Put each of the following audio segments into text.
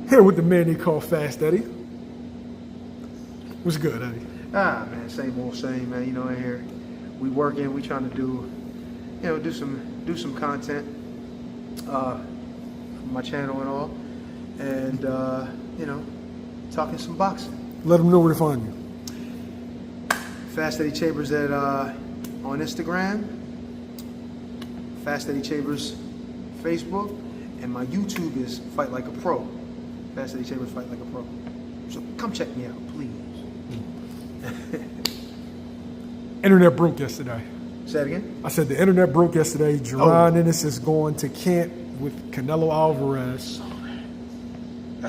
Here with the man they call Fast Eddie. What's good, Eddie? Man, same old same, man. You know, in here we working, we trying to do, do some content for my channel and all, and talking some boxing. Let them know where to find you. Fast Eddie Chambers on Instagram, Fast Eddie Chambers Facebook, and my YouTube is Fight Like a Pro. Fast Eddie Chambers Fight Like a Pro. So come check me out, please. Internet broke yesterday. Say it again? I said the internet broke yesterday. Jaron Ennis is going to camp with Canelo Alvarez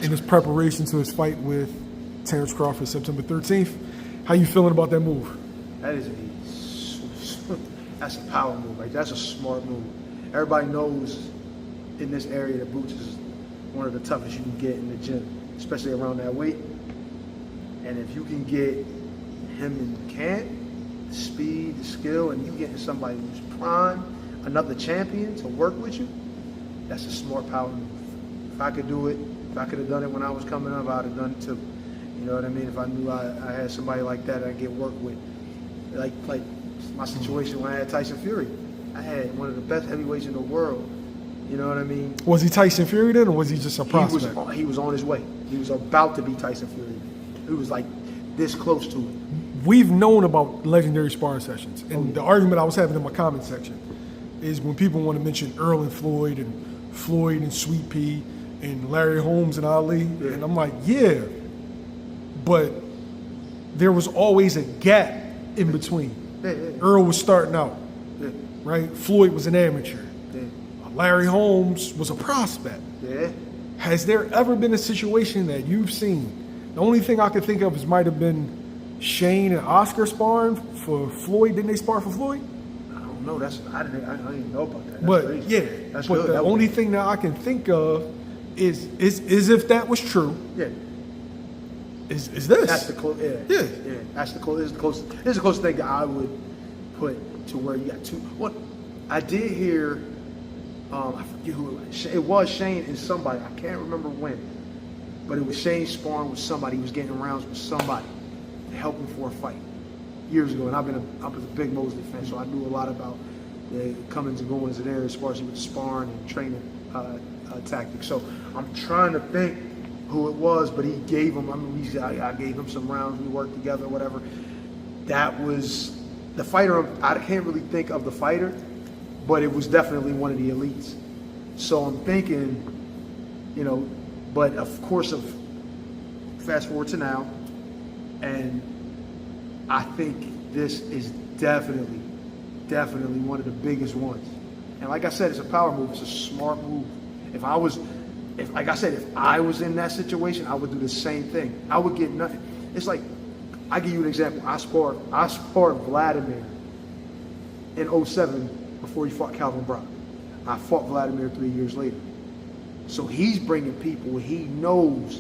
in his preparation to his fight with Terence Crawford September 13th. How you feeling about that move? That's a power move, right? That's a smart move. Everybody knows in this area that Bout is one of the toughest you can get in the gym, especially around that weight. And if you can get him in camp, the speed, the skill, and you getting somebody who's prime, another champion to work with you, that's a smart power move. If I could do it, if I could have done it when I was coming up, I'd have done it too. You know what I mean? If I knew I had somebody like that I'd get work with. Like my situation when I had Tyson Fury. I had one of the best heavyweights in the world. You know what I mean? Was he Tyson Fury then, or was he just a prospect? He was on his way. He was about to be Tyson Fury. He was like this close to it. We've known about legendary sparring sessions, and the argument I was having in my comment section is when people want to mention Earl and Floyd and Sweet Pea and Larry Holmes and Ali, and I'm like, yeah, but there was always a gap in between. Earl was starting out, right? Floyd was an amateur. Larry Holmes was a prospect. Has there ever been a situation that you've seen? The only thing I could think of is might have been Shane and Oscar sparring for Floyd. Didn't they spar for Floyd? I don't know. I didn't know about that. That's but crazy. Yeah, that's but good. The only thing that I can think of is if that was true. Yeah. Is this? That's the close. Yeah. That's the close. This is the closest thing that I would put to where you got two. What I did hear, I forget who it was. It was Shane and somebody. I can't remember when, but it was Shane sparring with somebody. He was getting rounds with somebody to help him for a fight years ago. And I was a big Mosley fan, so I knew a lot about the comings and goings there as far as with sparring and training tactics. So I'm trying to think who it was, but he gave him, I gave him some rounds, we worked together, whatever. That was the fighter, I can't really think of the fighter, but it was definitely one of the elites. So I'm thinking, but of course, fast forward to now, and I think this is definitely one of the biggest ones. And like I said, it's a power move, it's a smart move. If I was in that situation, I would do the same thing. I would get nothing. It's like, I give you an example. I sparred Vladimir in 2007 before he fought Calvin Brock. I fought Vladimir 3 years later. So he's bringing people he knows.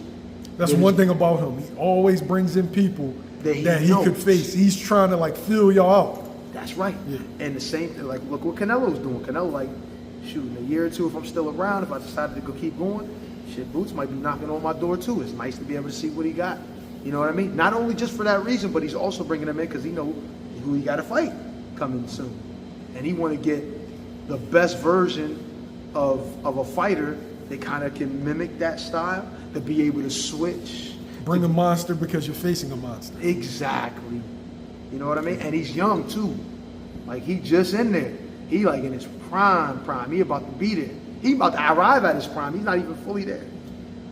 That's one thing about him. He always brings in people that he could face. He's trying to fill y'all out. That's right. Yeah. And the same thing, look what Canelo's doing. Canelo, shoot, in a year or two, if I'm still around, if I decided to go keep going, shit, Boots might be knocking on my door too. It's nice to be able to see what he got. You know what I mean? Not only just for that reason, but he's also bringing him in because he knows who he got to fight coming soon. And he want to get the best version of a fighter that kind of can mimic that style, to be able to switch. Bring a monster because you're facing a monster. Exactly. You know what I mean? And he's young too. He just in there. He in his prime. He about to be there. He about to arrive at his prime. He's not even fully there.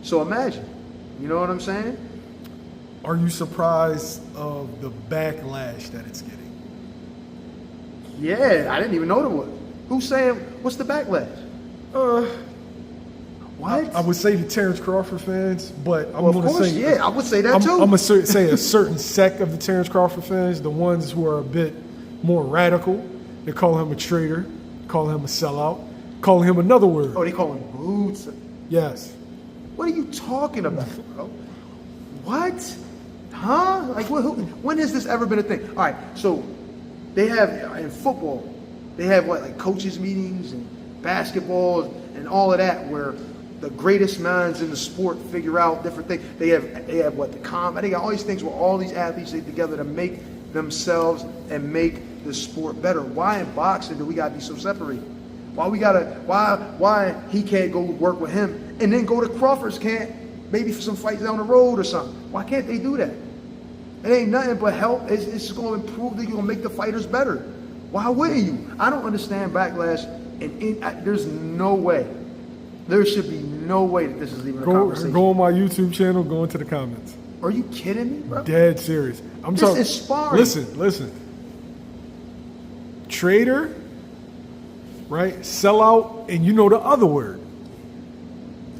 So imagine. You know what I'm saying? Are you surprised of the backlash that it's getting? Yeah, I didn't even know there was. Who's saying, what's the backlash? What? I would say the Terence Crawford fans, but I'm going to say... Yeah, I would say that too. I'm going to say a certain sect of the Terence Crawford fans, the ones who are a bit more radical. They call him a traitor, call him a sellout, call him another word. Oh, they call him Boots? Yes. What are you talking about, bro? What? Huh? When has this ever been a thing? All right, so they have, in football, they have coaches meetings and basketball and all of that where the greatest minds in the sport figure out different things. They have what the combat. They got all these things where all these athletes get together to make themselves and make the sport better. Why in boxing do we gotta be so separated? Why he can't go work with him and then go to Crawford's camp maybe for some fights down the road or something? Why can't they do that? It ain't nothing but help. It's just going to improve. They're going to make the fighters better. Why wouldn't you? I don't understand backlash. And there's no way. There should be no way that this is even a conversation. Go on my YouTube channel. Go into the comments. Are you kidding me, bro? Dead serious. This is sparring. Listen. Trader, right? Sell out, and you know the other word.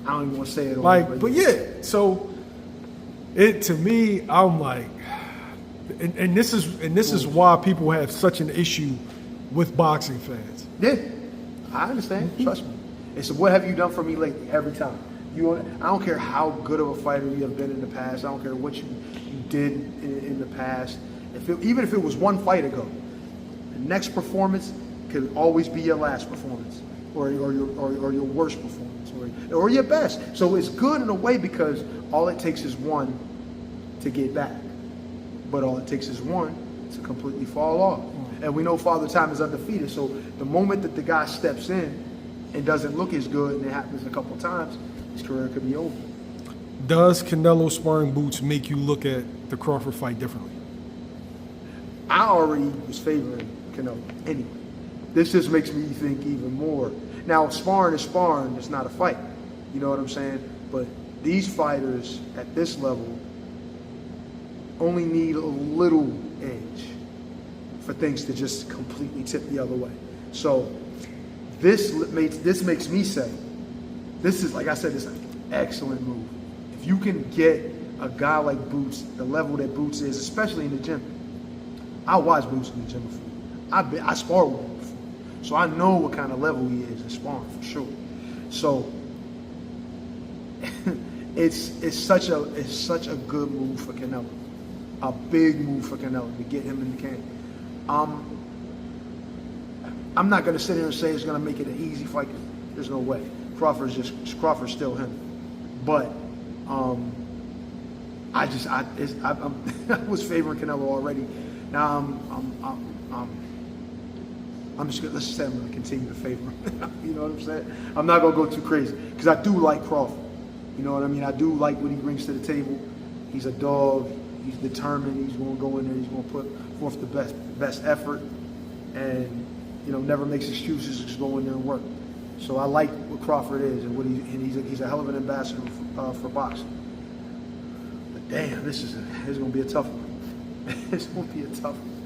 I don't even want to say it. But yeah. So, it to me, I'm like, and this is why people have such an issue with boxing fans. Yeah, I understand. Trust me. It's what have you done for me lately? Every time. I don't care how good of a fighter you have been in the past. I don't care what you did in the past. Even if it was one fight ago, the next performance could always be your last performance, or your worst performance, or your best. So it's good in a way because all it takes is one to get back, but all it takes is one to completely fall off. And we know Father Time is undefeated. So the moment that the guy steps in and doesn't look as good, and it happens a couple times, his career could be over. Does Canelo sparring boots make you look at the Crawford fight differently? I already was favoring Canelo anyway. This just makes me think even more. Now, sparring is sparring. It's not a fight. You know what I'm saying? But these fighters at this level only need a little edge for things to just completely tip the other way. So this makes me say, this is, like I said, this is an excellent move. If you can get a guy like Boots, the level that Boots is, especially in the gym. I watched Boots in the gym before. I sparred with him before. So I know what kind of level he is in sparring for sure. So it's such a good move for Canelo. A big move for Canelo to get him in the camp. I'm not going to sit here and say it's going to make it an easy fight. There's no way. Crawford's still him. But I was favoring Canelo already. Now I'm just let's just say I'm going to continue to favor him. You know what I'm saying? I'm not going to go too crazy because I do like Crawford. You know what I mean? I do like what he brings to the table. He's a dog. He's determined. He's going to go in there. He's going to put forth the best effort, and never makes excuses. Just go in there and work. So I like what Crawford is, and he's a hell of an ambassador for boxing. But damn, this is going to be a tough one. It's going to be a tough one.